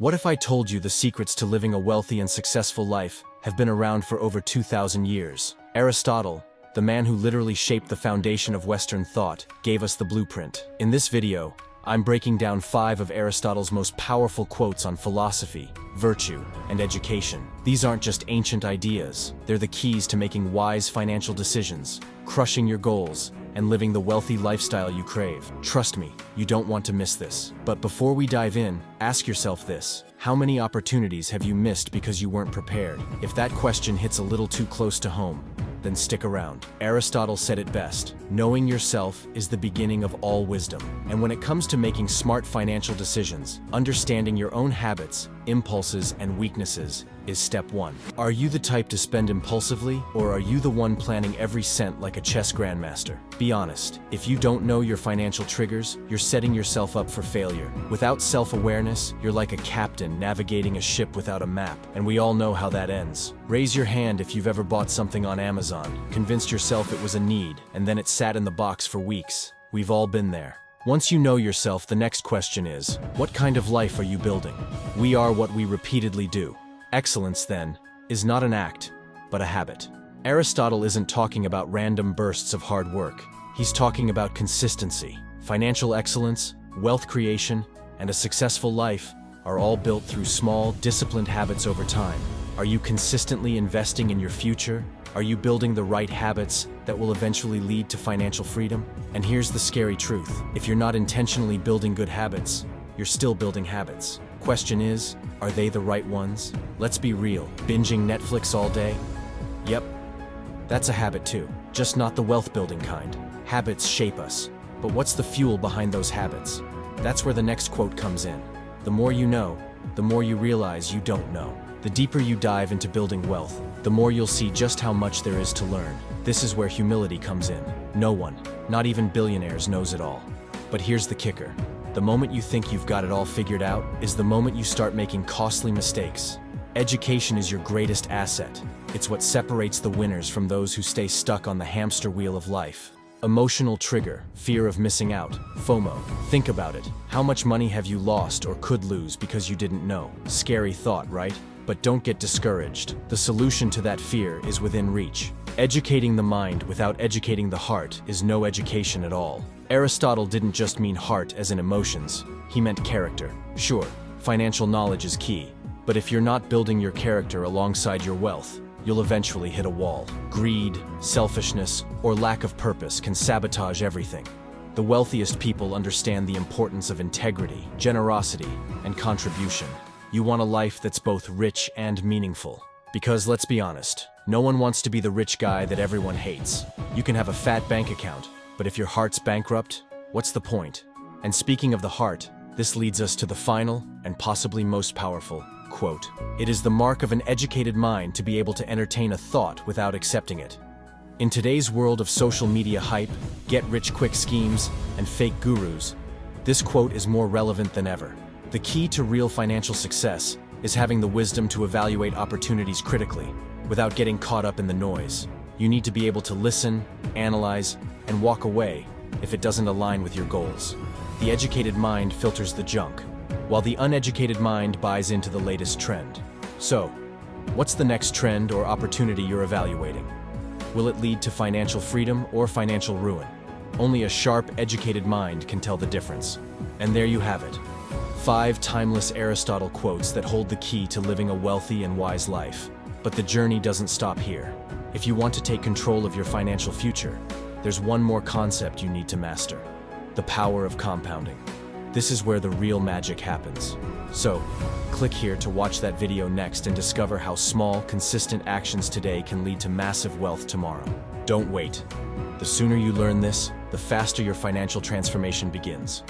What if I told you the secrets to living a wealthy and successful life have been around for over 2,000 years? Aristotle, the man who literally shaped the foundation of Western thought, gave us the blueprint. In this video, I'm breaking down 5 of Aristotle's most powerful quotes on philosophy, virtue, and education. These aren't just ancient ideas, they're the keys to making wise financial decisions, crushing your goals, and living the wealthy lifestyle you crave. Trust me, you don't want to miss this. But before we dive in, ask yourself this: how many opportunities have you missed because you weren't prepared? If that question hits a little too close to home, then stick around. Aristotle said it best: knowing yourself is the beginning of all wisdom. And when it comes to making smart financial decisions, understanding your own habits, impulses, and weaknesses is step 1. Are you the type to spend impulsively, or are you the one planning every cent like a chess grandmaster? Be honest, if you don't know your financial triggers, you're setting yourself up for failure. Without self-awareness, you're like a captain navigating a ship without a map, and we all know how that ends. Raise your hand if you've ever bought something on Amazon, convinced yourself it was a need, and then it sat in the box for weeks. We've all been there. Once you know yourself, the next question is, what kind of life are you building? We are what we repeatedly do. Excellence, then, is not an act, but a habit. Aristotle isn't talking about random bursts of hard work. He's talking about consistency. Financial excellence, wealth creation, and a successful life are all built through small, disciplined habits over time. Are you consistently investing in your future? Are you building the right habits that will eventually lead to financial freedom? And here's the scary truth: if you're not intentionally building good habits, you're still building habits. Question is, are they the right ones? Let's be real. Binging Netflix all day? Yep, that's a habit too, just not the wealth-building kind. Habits shape us, but what's the fuel behind those habits? That's where the next quote comes in. The more you know, the more you realize you don't know. The deeper you dive into building wealth, the more you'll see just how much there is to learn. This is where humility comes in. No one, not even billionaires, knows it all. But here's the kicker: the moment you think you've got it all figured out is the moment you start making costly mistakes. Education is your greatest asset. It's what separates the winners from those who stay stuck on the hamster wheel of life. Emotional trigger, fear of missing out, FOMO. Think about it. How much money have you lost or could lose because you didn't know? Scary thought, right? But don't get discouraged. The solution to that fear is within reach. Educating the mind without educating the heart is no education at all. Aristotle didn't just mean heart as in emotions, he meant character. Sure, financial knowledge is key, but if you're not building your character alongside your wealth, you'll eventually hit a wall. Greed, selfishness, or lack of purpose can sabotage everything. The wealthiest people understand the importance of integrity, generosity, and contribution. You want a life that's both rich and meaningful. Because let's be honest, no one wants to be the rich guy that everyone hates. You can have a fat bank account, but if your heart's bankrupt, what's the point? And speaking of the heart, this leads us to the final and possibly most powerful quote. It is the mark of an educated mind to be able to entertain a thought without accepting it. In today's world of social media hype, get-rich-quick schemes, and fake gurus, this quote is more relevant than ever. The key to real financial success is having the wisdom to evaluate opportunities critically, without getting caught up in the noise. You need to be able to listen, analyze, and walk away if it doesn't align with your goals. The educated mind filters the junk, while the uneducated mind buys into the latest trend. So, what's the next trend or opportunity you're evaluating? Will it lead to financial freedom or financial ruin? Only a sharp, educated mind can tell the difference. And there you have it. 5 timeless Aristotle quotes that hold the key to living a wealthy and wise life. But the journey doesn't stop here. If you want to take control of your financial future, there's one more concept you need to master: the power of compounding. This is where the real magic happens. So, click here to watch that video next and discover how small, consistent actions today can lead to massive wealth tomorrow. Don't wait. The sooner you learn this, the faster your financial transformation begins.